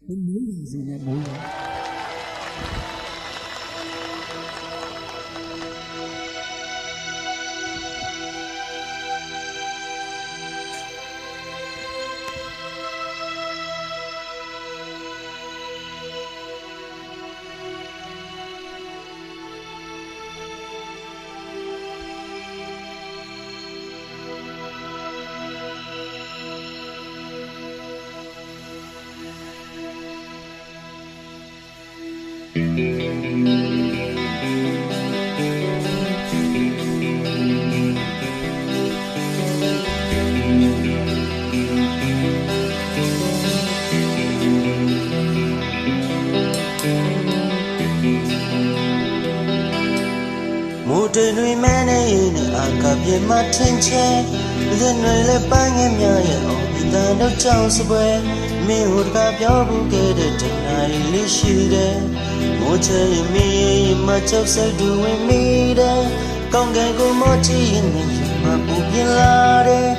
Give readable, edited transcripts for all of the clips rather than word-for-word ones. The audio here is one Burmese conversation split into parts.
မိုးရီစီနဲ့မိုးရီမိုးတွေမဲနေနဲ့အာကပြေမထင်ချဲလက်တွေလည်းပန်းငယ်များရဲ့အောင်ဒီတန်တော့ကြောင်စပွဲမင်းဟိုတကပြောဘူးခဲ့တဲ့တနိုင်လေးရှိတယ်မိုးချဲမင်းမချောက်စိတ်တူဝင်မိတယ်ကောင်းကင်ကိုမောချီရင်မပူပြလာတယ်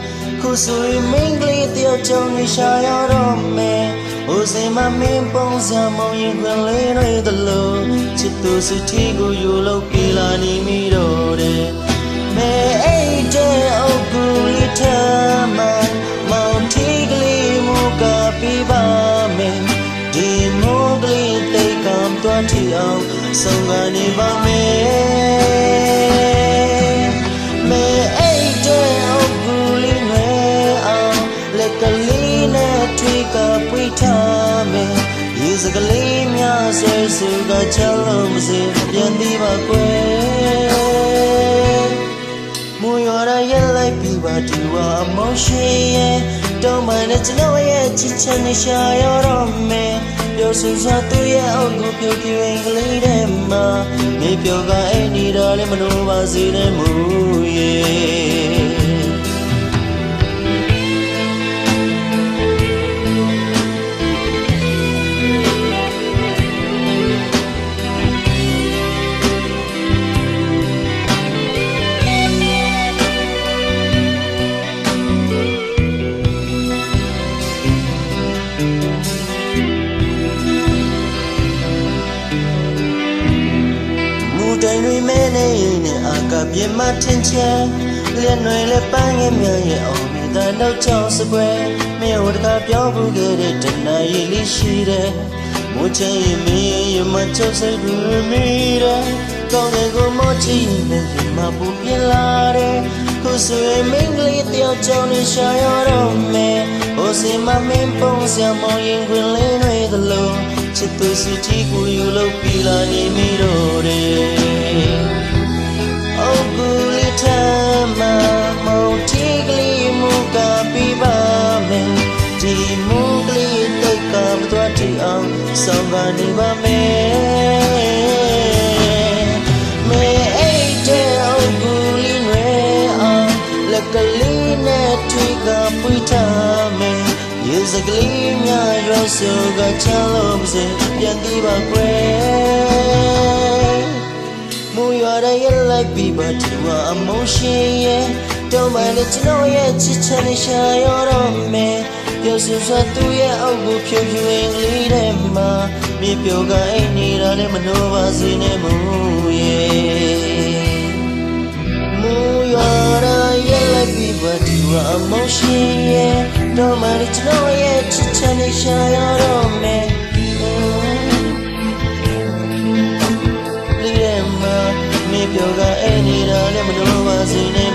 ခုဆိုရင်မင်းကလေးတယောက်ကြောင့်ရှာရတော့မယ်ဟိုစိမ်မမင်းပုံစံမောင်ရင်ခွင်လေးတွေတလို့ချစ်သူစိတ်ထီကိုယူလို့ပြေးလာနေမိတော့တယ်မဲအိတ်တဲ့အုပ်ကူလေးထမ်းမှမောင်ထီကလေးမူကပြပါမယ်ဒီမိုးကလေးတိတ်ကံတွားထီအောင်ဆုံးကနေပါမယ်မဲအိတ်တဲ့အုပ်ကူလေးငယ်အောင်လက်ကလေးနဲ့ထွေးကပွေးထားမယ်ရေစကလေးများဆွဲစုကချလို့မစေပြန်သေးပါကွယ်မူရရဲ့လိုက်ပြီးပါဒီဝါမောရှိရဲ့တော့မှလည်းကျွန်တော်ရဲ့ချစ်ချင်နေရှာရတော့မယ်ပြောစစွာသူရဲ့အောက်ကိုပြပြရင်ကလေးတဲ့မှာမေပြောကအိမ်နေတော့လည်းမလို့ပါစေတဲ့မူရဲ့တိုင်တွေမဲနေနဲ့အာကပြေမထင်ချဲလက်တွေလည်းပန်းငယ်များရဲ့အောင်မိတန်တော့ကြောင်စပွဲမင်းဟိုတကပြောဘူးခဲ့တဲ့တနာရီလေးရှိတယ်မိုးချင်မင်းရမချောစိတ်ရမိတယ်ကောင်းတဲ့ကိုမောချီနဲ့ရမပူပြလာတယ်ခုဆိုရင်မင်းကလေးတယောက်ကြောင့်ရှာရတော့မယ်ဟိုစိမမင်းပုံစံမောင်ရင်ခွင်လေးတွေသလုံးချစ်သူစီတီကိုယူလို့ပြီးလာနေမိတော့တယ်အော်ကူလီထမမောင်တီကလေးမူကပြပါမယ်ဒီမူကလေးတိတ်ကမတော်တီအောင်ဆောင်ကနေပါမယ်မဲအိတ်တဲ့အော်ကူလီနွေအောင်လက်ကလေးနဲ့ထွေးကပွေးထားမယ်ရေစကလေးများရောဆိုကချလို့မစေပြန်သေးပါကွယ်မူရရဲ့လိုက်ပြီးပါဒီဝါအမိုးရှိရဲ့တော့မှလည်းကျွန်တော်ရဲ့ချစ်ချင်နေရှာရတော့မယ်ပြောစစွာသူရဲ့အောက်ကိုဖြိုဖြူရင်ကလေးတဲ့မှာမြေပြောကအိမ်နေတာလည်းမနှောပါစေနဲ့မူရဲ့မူရရဲ့လိုက်ပြီးပါဒီဝါအမိုးရှိရဲ့တော့မှလည်းကျွန်တော်ရဲ့ချစ်ချင်နေရှာရတော့မယ်လေးတဲ့မှာမြေပြောကအိမ်နေတာလည်းမနှောပါစေနဲ့